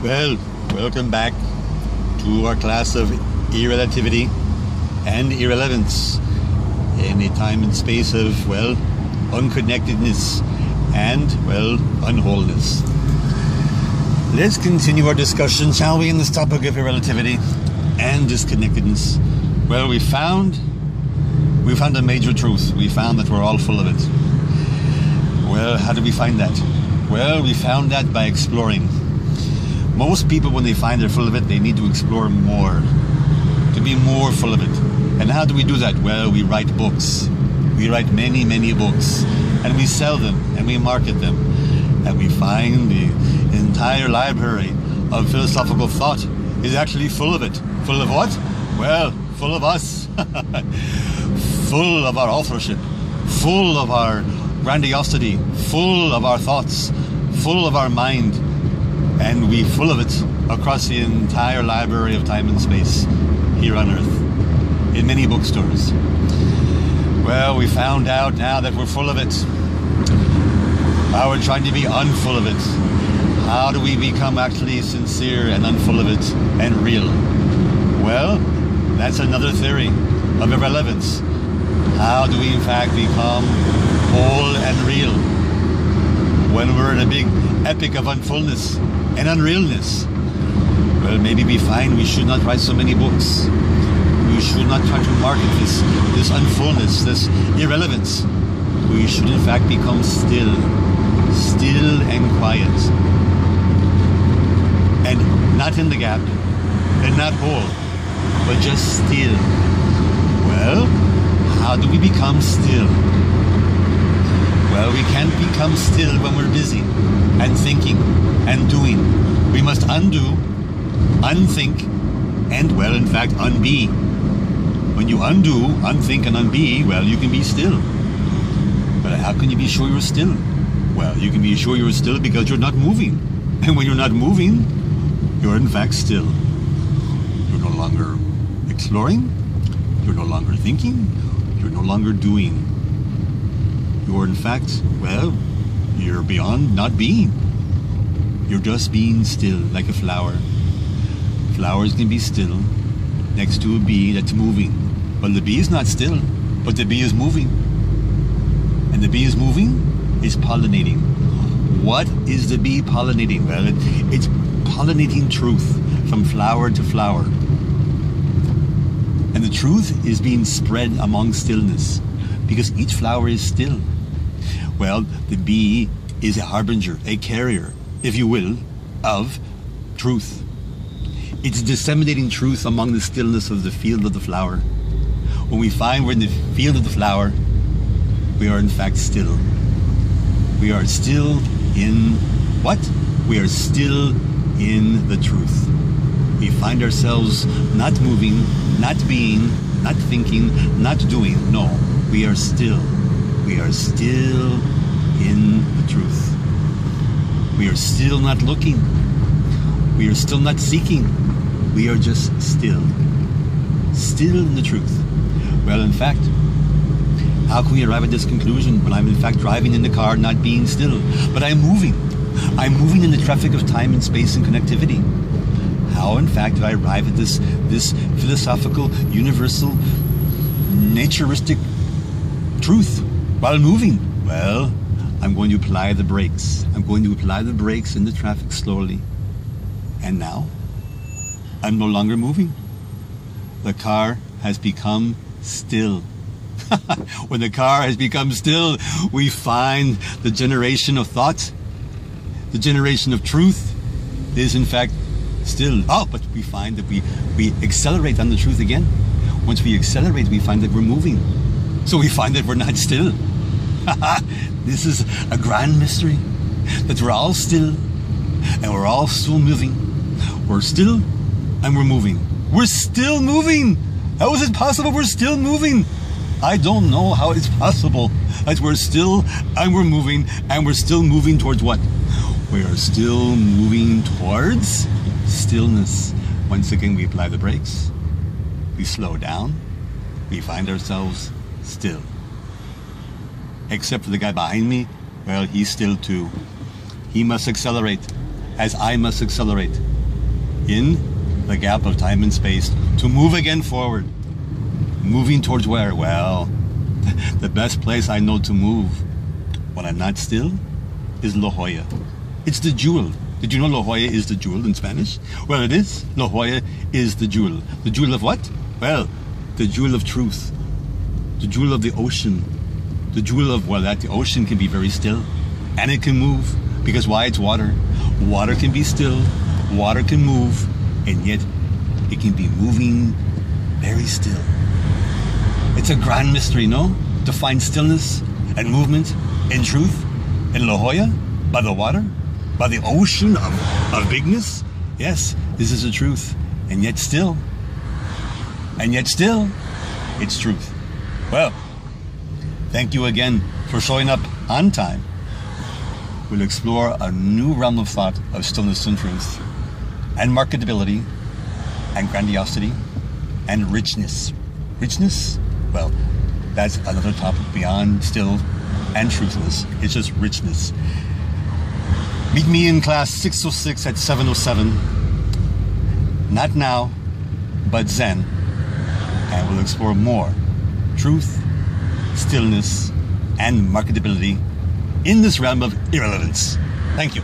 Well, welcome back to our class of irrelativity and irrelevance in a time and space of, well, unconnectedness and, well, unwholeness. Let's continue our discussion, shall we, in this topic of irrelativity and disconnectedness. Well, we found a major truth. We found that we're all full of it. Well, how did we find that? Well, we found that by exploring. Most people, when they find they're full of it, they need to explore more, to be more full of it. And how do we do that? Well, we write books. We write many, many books, and we sell them, and we market them, and we find the entire library of philosophical thought is actually full of it. Full of what? Well, full of us. Full of our authorship, full of our grandiosity, full of our thoughts, full of our mind, and we full of it across the entire library of time and space here on Earth, in many bookstores. Well, we found out now that we're full of it. How we're trying to be unfull of it. How do we become actually sincere and unfull of it and real? Well, that's another theory of irrelevance. How do we in fact become whole and real when we're in a big epic of unfullness and unrealness? Well, maybe we find we should not write so many books. We should not try to market this unfullness, this irrelevance. We should in fact become still and quiet, and not in the gap, and not whole, but just still. Well, how do we become still? Well, we can't become still when we're busy and thinking and doing. We must undo, unthink, and, well, in fact, unbe. When you undo, unthink, and unbe, well, you can be still. But how can you be sure you're still? Well, you can be sure you're still because you're not moving. And when you're not moving, you're in fact still. You're no longer exploring. You're no longer thinking. You're no longer doing. You're in fact, well, you're beyond not being. You're just being still, like a flower. Flowers can be still next to a bee that's moving. Well, the bee is not still, but the bee is moving. And the bee is moving is pollinating. What is the bee pollinating? Well, it's pollinating truth from flower to flower. And the truth is being spread among stillness because each flower is still. Well, the bee is a harbinger, a carrier, if you will, of truth. It's disseminating truth among the stillness of the field of the flower. When we find we're in the field of the flower, we are in fact still. We are still in what? We are still in the truth. We find ourselves not moving, not being, not thinking, not doing. No, we are still. We are still in the truth. We are still not looking. We are still not seeking. We are just still. Still in the truth. Well, in fact, how can we arrive at this conclusion when I'm in fact driving in the car, not being still? But I'm moving. I'm moving in the traffic of time and space and connectivity. How, in fact, do I arrive at this philosophical, universal, naturistic truth while moving? Well, I'm going to apply the brakes. I'm going to apply the brakes in the traffic slowly. And now, I'm no longer moving. The car has become still. When the car has become still, we find the generation of thought, the generation of truth is in fact still. Oh, but we find that we accelerate on the truth again. Once we accelerate, we find that we're moving. So we find that we're not still. This is a grand mystery, that we're all still and we're all still moving. We're still and we're moving. We're still moving. How is it possible we're still moving? I don't know how it's possible that we're still and we're moving, and we're still moving towards what? We are still moving towards stillness. Once again, we apply the brakes. We slow down. We find ourselves still. Except for the guy behind me, well, he's still too. He must accelerate, as I must accelerate. in the gap of time and space to move again forward. Moving towards where? Well, the best place I know to move when I'm not still is La Jolla. It's the jewel. Did you know La Jolla is the jewel in Spanish? Well, it is. La Jolla is the jewel. The jewel of what? Well, the jewel of truth. The jewel of the ocean. The jewel of, well, that the ocean can be very still. And it can move. Because why? It's water. Water can be still. Water can move. And yet, it can be moving very still. It's a grand mystery, no? To find stillness and movement and truth in La Jolla, by the water, by the ocean of bigness. Yes, this is the truth. And yet still, it's truth. Well, thank you again for showing up on time. We'll explore a new realm of thought of stillness and truth, and marketability, and grandiosity, and richness. Richness? Well, that's another topic beyond still and truthless. It's just richness. Meet me in class 606 at 7:07. Not now, but Zen. And we'll explore more truth, stillness, and marketability in this realm of irrelevance. Thank you.